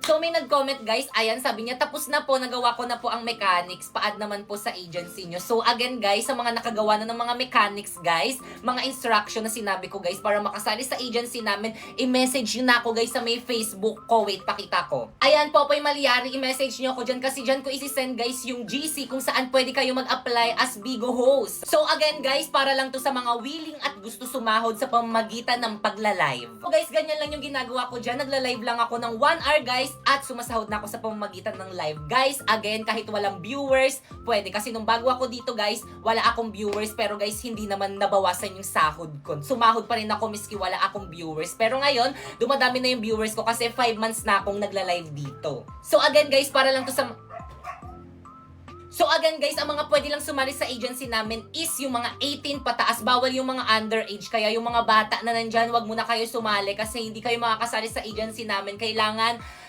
So may nag-comment guys, ayan, sabi niya, tapos na po, nagawa ko na po ang mechanics, pa-add naman po sa agency nyo. So again guys, sa mga nakagawa na ng mga mechanics guys, mga instruction na sinabi ko guys, para makasali sa agency namin, i-message nyo na ako guys sa may Facebook ko. Wait, pakita ko. Ayan, Popoy Malyari, i-message nyo ako dyan kasi dyan ko isi-send guys yung GC kung saan pwede kayo mag-apply as Bigo host. So again guys, para lang to sa mga willing at gusto sumahod sa pamamagitan ng pagla-live. So guys, ganyan lang yung ginagawa ko dyan. Nagla-live lang ako ng 1 hour guys at sumasahod na ako sa pamamagitan ng live. Guys, again, kahit walang viewers, pwede. Kasi nung bago ako dito guys, wala akong viewers. Pero guys, hindi naman nabawasan yung sahod ko. Sumahod pa rin ako miski wala akong viewers. Pero ngayon, dumadami na yung viewers ko kasi 5 months na akong nagla-live dito. So again guys, para lang to sa... So again guys, ang mga pwede lang sumali sa agency namin is yung mga 18 pataas. Bawal yung mga underage. Kaya yung mga bata na nandyan, wag muna kayo sumali kasi hindi kayo makakasali sa agency namin. Kailangan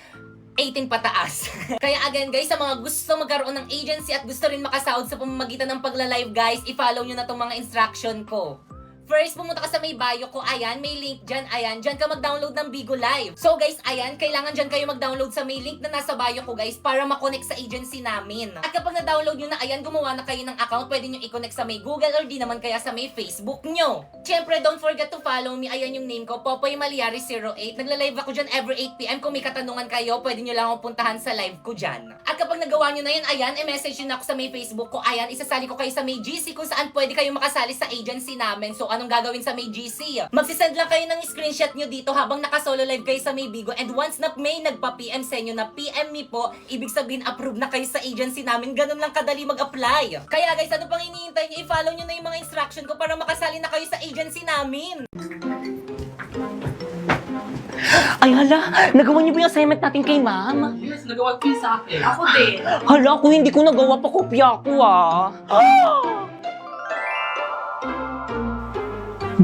18 pataas. Kaya again guys, sa mga gusto magkaroon ng agency at gusto rin makasahod sa pamamagitan ng pagla-live guys, i-follow nyo na tong mga instruction ko. First, pumunta ka sa may bio ko. Ayan, may link dyan. Ayan, dyan ka mag-download ng Bigo Live. So guys, ayan, kailangan dyan kayo mag-download sa may link na nasa bio ko guys para makonect sa agency namin. At kapag na-download nyo na, ayan, gumawa na kayo ng account, pwede nyo i-connect sa may Google or di naman kaya sa may Facebook nyo. Siyempre, don't forget to follow me. Ayan yung name ko, Popoy Malyari 08. Nagla-live ako dyan every 8 PM. Kung may katanungan kayo, pwede nyo lang akong puntahan sa live ko dyan. At kapag nagawa nyo na yun, ayan, i-message nyo na ako sa may Facebook ko. Ayan, isasali ko kayo sa may GC kung saan pwede kayo makasali sa agency namin. So, anong gagawin sa may GC? Magsisend lang kayo ng screenshot nyo dito habang nakasolo live kayo sa may Bigo. And once na may nagpa-PM sa inyo na PM me po, ibig sabihin approve na kayo sa agency namin. Ganun lang kadali mag-apply. Kaya guys, ano pang iniintay nyo? I-follow nyo na yung mga instruction ko para makasali na kayo sa agency namin. Ay hala, nagawa niyo ba yung assignment natin kay ma'am? Yes, nagawa ko yun sa akin. Ako din. Hala, ako hindi ko nagawa pa kopya ko ah.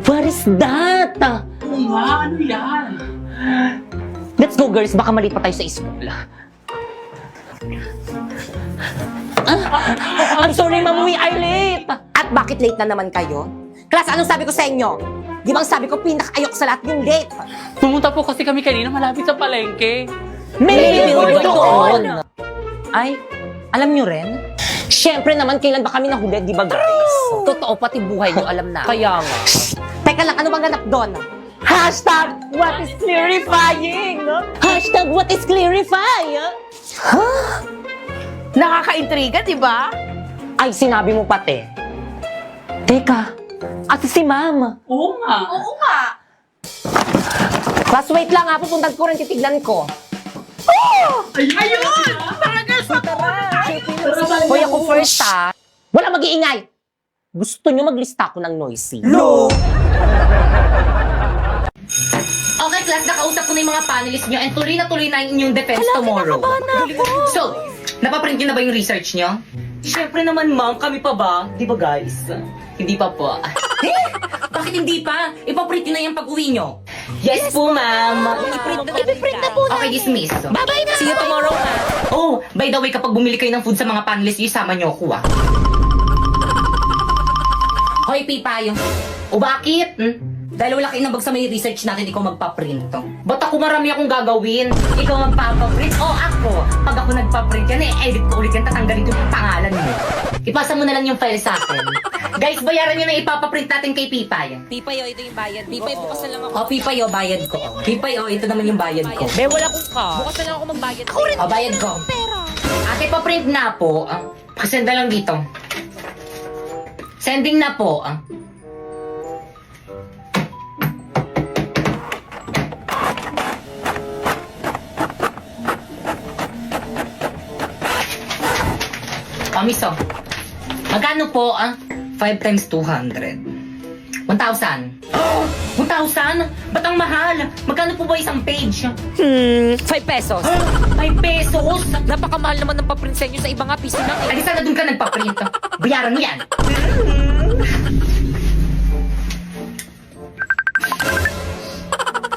What is that? Oo nga, ano yan? Let's go girls, baka mali pa tayo sa school. I'm sorry ma'am, we are late. At bakit late na naman kayo? Class, anong sabi ko sa inyo? Di ba ang sabi ko, pinaka-ayok sa lahat yung late? Pumunta po kasi kami kanina malapit sa palengke. May billboard doon. Ay, alam nyo rin? Siyempre naman, kailan ba kami nahuli, di ba guys? Totoo, pati buhay nyo alam na. Kaya nga. Teka lang, ano bang ganap doon? Hashtag what is clarifying? Hashtag what is clarifying? Nakaka-intriga, di ba? Ay, sinabi mo pati. Teka, ate si ma'am. Oo nga. Oo nga. Class, wait lang ha, pupuntan ko rin, titignan ko. Ayun! Talaga sa Hoy, ako first ha. Wala mag-iingay. Gusto nyo maglista ako ng noisy? Okay class, nakausap ko na yung mga panelists nyo and tuloy na yung inyong defense tomorrow. So, napaprint nyo na ba yung research nyo? Siyempre naman ma'am, kami pa ba? Di ba guys? Hindi pa po. Bakit hindi pa? Ipaprint nyo na yung pag-uwi nyo. Yes po ma'am. Ipiprint na po. Okay, dismiss. Bye-bye na. See you tomorrow ha. Oh, by the way, kapag bumili kayo ng food sa mga panelists, isama nyo ako ah. Hoy, Pipayo. O bakit? Dahil wala kayo nabag sa may research natin, ikaw magpaprint to. Ba't ako marami akong gagawin? Ikaw magpapaprint o ako? Pag ako nagpaprint yan, edit ko ulit yan, tatanggalin ko yung pangalan mo. Ipasa mo na lang yung file sa akin. Guys, bayaran nyo na ipapaprint natin kay Pipayo. Pipayo, ito yung bayad. Pipayo, bukas na lang ako. O, Pipayo, bayad ko. Pipayo, ito naman yung bayad ko. Be, wala kong ka. Bukas na lang ako magbayad. O, bayad ko. Ate, pa-print na po. Pasend na lang dito. Sending na po. Miso. Magkano po, 5 times 200. 1,000. 1,000? Ba't ang mahal? Magkano po ba isang page? 5 pesos. 5 pesos? Napakamahal naman ng paprint sa inyo sa iba nga piso lang eh. Ay, sana dun ka nagpa-print. Bayaran mo yan.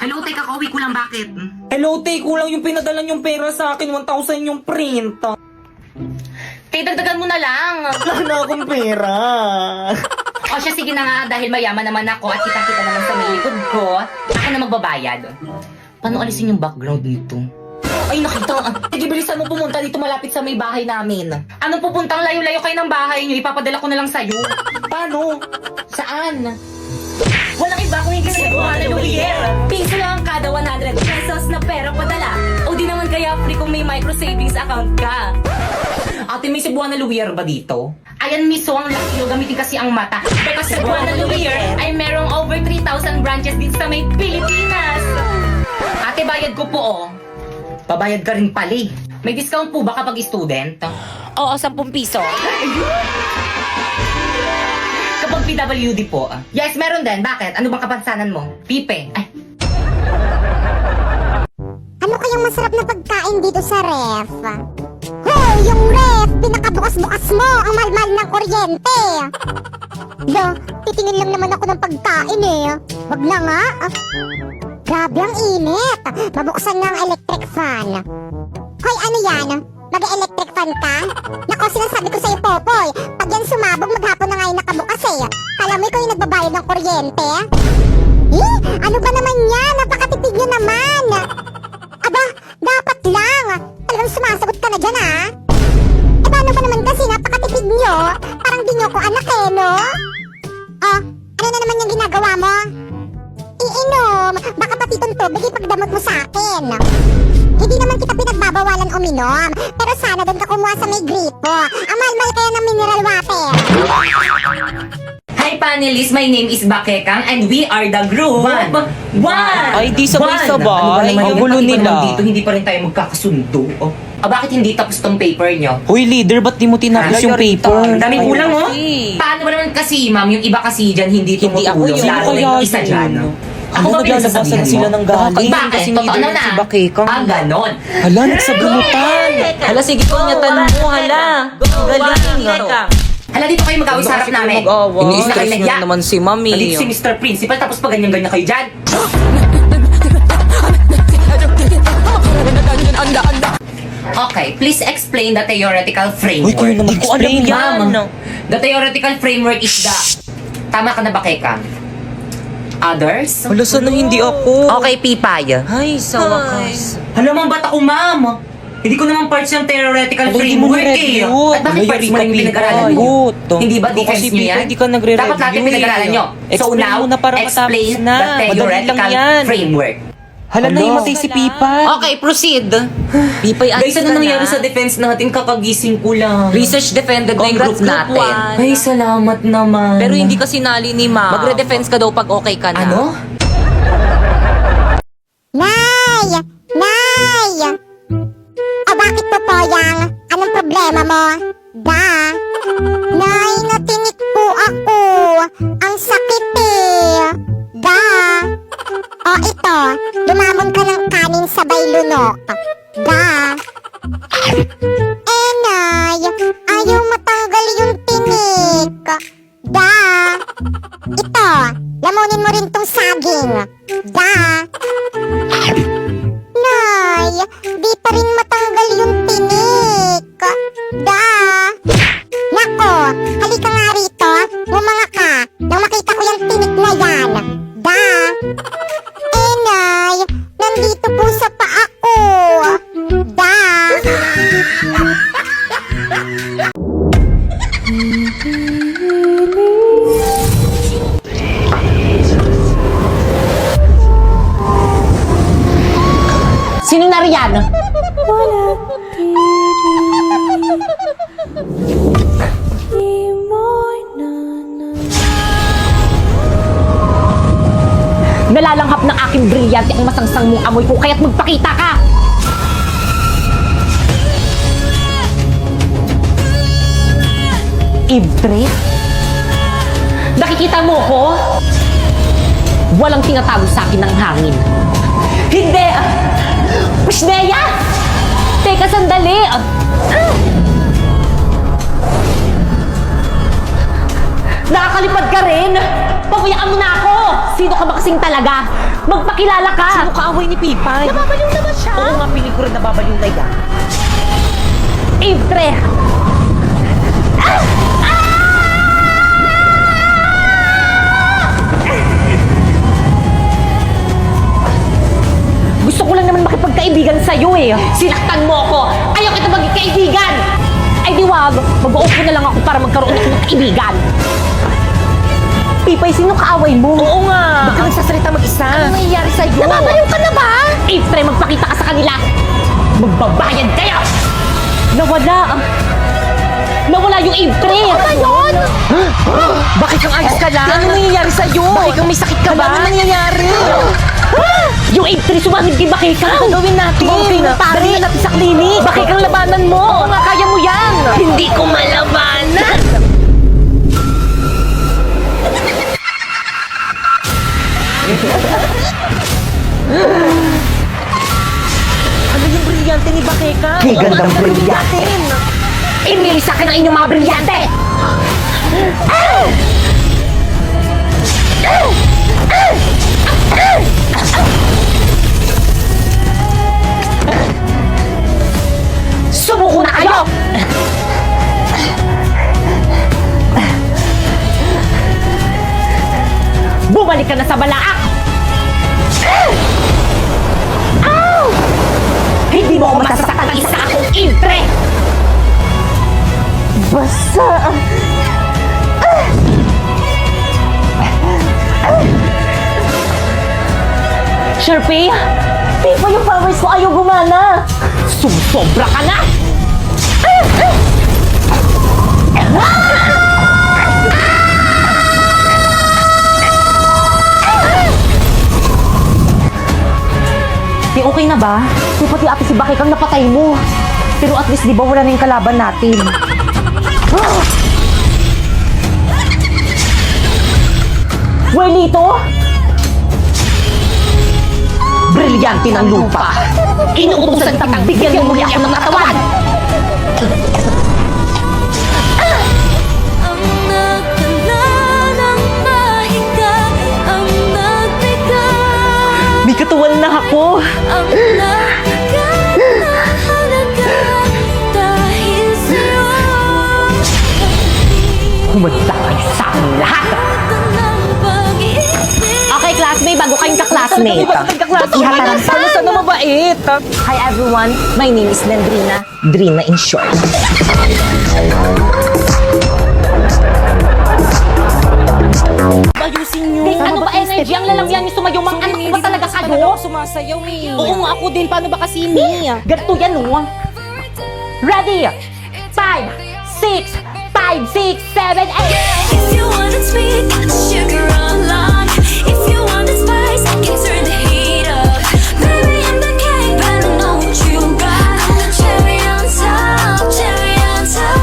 Hello, teka, kauwi ko lang, bakit? Hello, te, kulang yung pinadala yung pera sa akin. 1,000 yung print. Kaya dagdagan mo na lang. Wala na akong pera. O siya, sige na nga, dahil mayaman naman ako at kita-kita naman sa may likod ko, ako na magbabayad. Paano alisin yung background nito? Ay, nakita. Sige, bilisan mo pumunta dito malapit sa may bahay namin. Anong pupuntang layo-layo kayo ng bahay niyo? Ipapadala ko na lang sa'yo. Paano? Saan? Walang iba kung hindi si Buwana Lumier. Piso lang kada 100 pesos na pera padala. O di naman kaya free kung may micro savings account ka. Ate, may Cebuana Lumier ba dito? Ayan miso ang laki nyo, gamitin kasi ang mata. Because Cebuana Lumier ay merong over 3,000 branches din sa may Pilipinas. Ate, bayad ko po oh. Pabayad ka rin pali. May discount po ba kapag student? Oo, 10 piso. Kapag PWD po. Yes, meron din. Bakit? Ano bang kapansanan mo? Pipe. Ay, Ano kayang masarap na pagkain dito sa ref? Hoy, yung ref! Pinakabukas-bukas mo! Ang mahal-mahal ng kuryente! Lo, titingin lang naman ako ng pagkain eh. Wag na nga. Grabe ang init. Mabuksan nga ang electric fan. Hoy, ano yan? Mag-electric fan ka? Nako, sinasabi ko sa'yo, Popoy. Pag yan sumabog, maghapon na nga yung nakabukas eh. Alam mo, ikaw yung nagbabayad ng kuryente? Eh, ano ba naman yan? Napakatipid nyo naman. Aba, dapat lang. Talagang sumasagot ka na dyan, ha? Eh, paano ba naman kasi napakatipid nyo? Parang di nyo ko anak eh, no? Oh, ano na naman yung ginagawa mo? Iinom. Baka pati itong tubig ipagdamot mo sa akin. Hindi naman kita pinagbabawalan uminom. Pero sana doon ka kumuha sa may gripo. Ang mahal-mahal kaya ng mineral water. hi panelists, my name is Bakekang and we are the group. One! Ay, di sabay-sabay. Ano ba naman Ang yun? gulo Bakit pa nila. naman Dito, hindi pa rin tayo magkakasundo. Oh. Bakit hindi tapos tong paper nyo? Hoy, leader, ba't di mo tinapos yung paper? Daming kulang mo. Ay. Paano ba naman kasi, ma'am, yung iba kasi dyan hindi Hindi ako tumutulong. yun. Lalo na yung isa dyan. Ako ba pinagsasabihan sila mo? ng galing? Bakit? Kasi Totoo leader na. si Bakekang. Ah, ganon. Hala, nagsabunutan. Hala, sige po, nyatan mo, hala. Galing. Hala, dito kayo mag-away sa harap namin. Ini-stress niyo naman si Mami. Nandito si Mr. Principal, tapos pa ganyan-ganyan kayo dyan. Okay, please explain the theoretical framework. Uy, kayo naman explain yan. Ma'am, the theoretical framework is the... Tama ka na ba, Keka? Others? Hala, sana hindi ako. Okay, Pipay. Ay, sa wakas. Hala, ma'am, ba't ako, ma'am? Hindi ko naman parts yung theoretical Aba, hindi mo framework eh. na-review. At bakit Aba, parts mo Eureka, rin pinag-aralan nyo? Pipay. Hindi ba Aba, defense kasi, nyo yan? Pipay, di ka nagre-review Dapat natin pinag-aralan nyo. eh. So Explain now, mo na para explain matapos na. the Madali lang theoretical yan. framework. Hala, nahimatay si Pipay. Okay, proceed. Pipay, Guys, ano nangyari sa defense natin? Kakagising ko lang. Research defended na yung group natin. Ay, salamat naman. Pero hindi kasi nali ni Ma. Magre-defense ka daw pag okay ka na. Ano? Nay! Nay! O bakit po, Poyang? Anong problema mo? Nay, natinik po ako. Ang sakit eh. O ito, lumamon ka ng kanin sabay lunok. Nay, ayaw matanggal yung tinik. Ito, lamunin mo rin tong saging. Nay, di pa rin matanggal yung tinik. Nako, halika nga rito. Bumanga ka nang makita ko yung tinik na yan. Nay, nandito po sa paa ko. Sinong nariyan? Nalalanghap ng aking brilyante ang masangsang mong amoy ko, kaya't magpakita ka! Ibre? Nakikita mo ko? Walang tinatago sa akin ng hangin. Hindi! Pusneya! Teka, sandali! Nakakalipad ka rin! Pabayaan mo na ako! Sino ka ba kasing talaga? Magpakilala ka! Sino kaaway ni Pipay? Nababaliw naman siya! Oo nga, piling ko rin nababaliw na yan. Ibre! Gusto ko lang naman makipagkaibigan sa'yo. sa'yo eh. Sinaktan mo ako. Ayaw kita maging kaibigan. Ay di wag, mag-uupo na lang ako para magkaroon ako ng kaibigan. Pipay, sino kaaway mo? Oo nga. Ba't ka nagsasalita mag-isa? Ano nangyayari sa'yo? Nababaliw ka na ba? Pre, magpakita ka sa kanila. Magbabayad kayo! Nawala yung April! Ano ba yun? Bakit kang ayos ka lang? Ano nangyayari sa'yo? Bakit kang may sakit ka ba? Ano nangyayari? Yung April, sumamid kay Bakit Ano gawin natin? Dali na natin sa klinik! Bakit kang labanan mo? Oo nga, kaya mo yan! Hindi ko malabanan! Ano yung brilyante ni Bakeka? Ang gandang brilyante! Emily, sa akin ang inyong mga brilyante! Sumuko na kayo! Bumalik ka na sa balaak! Ow! Hindi mo ako masasaktan ng isa akong impre! Basta... Sharpie? Di pa yung powers ko ayaw gumana! Sumusobra ka na! Di okay na ba? Di pati ate si Bakit kang napatay mo. Pero at least di ba wala na yung kalaban natin? Welito? Brilyante ng lupa. Inuutusan kitang bigyan mo muli ako ng katawan. Ang nagdala ng mahiga, ang nagbigay, May katawan na ako. ang nagbigay ng halaga dahil sa'yo. Humanda kayo sa akin lahat. Ito ng pag-ibig. Okay, classmate, bago kayong ka-classmate. Ihataran sa Ano mabait? Hi everyone, my name is Nandrina. Drina in short. Ayusin nyo. Guys, ano ba energy? Ang lalamyan yung sumayo. Mga anak ko ba talaga kayo? Sumasayaw eh. Oo nga ako din. Paano ba kasi ni? Ganito yan, oh. Ready? 5, 6, 5, 6, 7, 8. If you want it sweet, got the sugar online. If you want it spice, I can turn the heat up. Baby, I'm the king, better know what you got. I'm the cherry on top, cherry on top.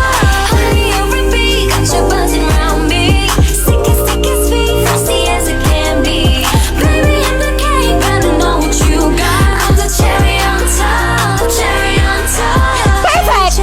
Honey, you're a bee, got you buzzing around me. Sick as sweet, frosty as it can be. Baby, I'm the king, better know what you got. I'm the cherry on top, cherry on top. Perfect!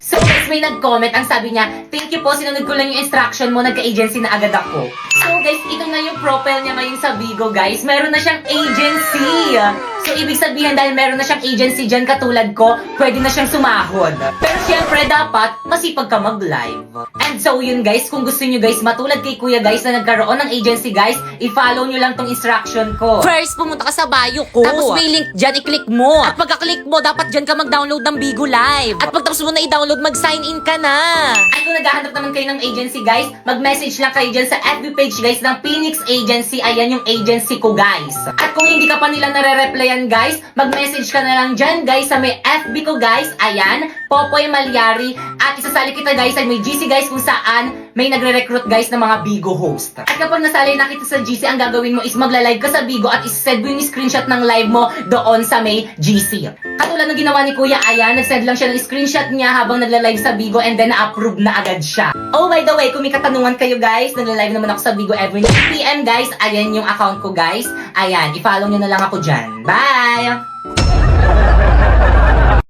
So guys, may nag-comment, ang sabi niya, thank you po, sinunod ko lang yung instruction mo, nagka-agency na agad ako. So guys, ito na yung profile niya ngayon sa Bigo guys, meron na siyang agency. So ibig sabihin dahil meron na siyang agency dyan katulad ko, pwede na siyang sumahod. Pero syempre dapat, masipag ka mag-live. And so yun guys, kung gusto nyo guys, matulad kay kuya guys na nagkaroon ng agency guys, i-follow nyo lang tong instruction ko. First, pumunta ka sa bio ko. Tapos may link dyan, i-click mo. At pagka-click mo, dapat dyan ka mag-download ng Bigo Live. At pagtapos mo na i-download, mag-sign in ka na. At kung naghahanap naman kayo ng agency guys, mag-message lang kayo dyan sa FB page guys ng Phoenix Agency. Ayan yung agency ko guys. At kung hindi ka pa nila nare-replyan guys, mag-message ka na lang dyan guys sa may FB ko guys. Ayan, Popoy Malyari. At isasali kita guys sa may GC guys kung saan may nagre-recruit guys ng mga Bigo host. At kapag nasali na kita sa GC, ang gagawin mo is magla-live ka sa Bigo at isend mo yung screenshot ng live mo doon sa may GC. Katulad ng ginawa ni Kuya, ayan, nag-send lang siya ng screenshot niya habang nagla-live sa Bigo and then na-approve na agad siya. Oh, by the way, kung may katanungan kayo guys, nagla-live naman ako sa Bigo every 9 PM guys. Ayan yung account ko guys. Ayan, i-follow nyo na lang ako dyan. Bye!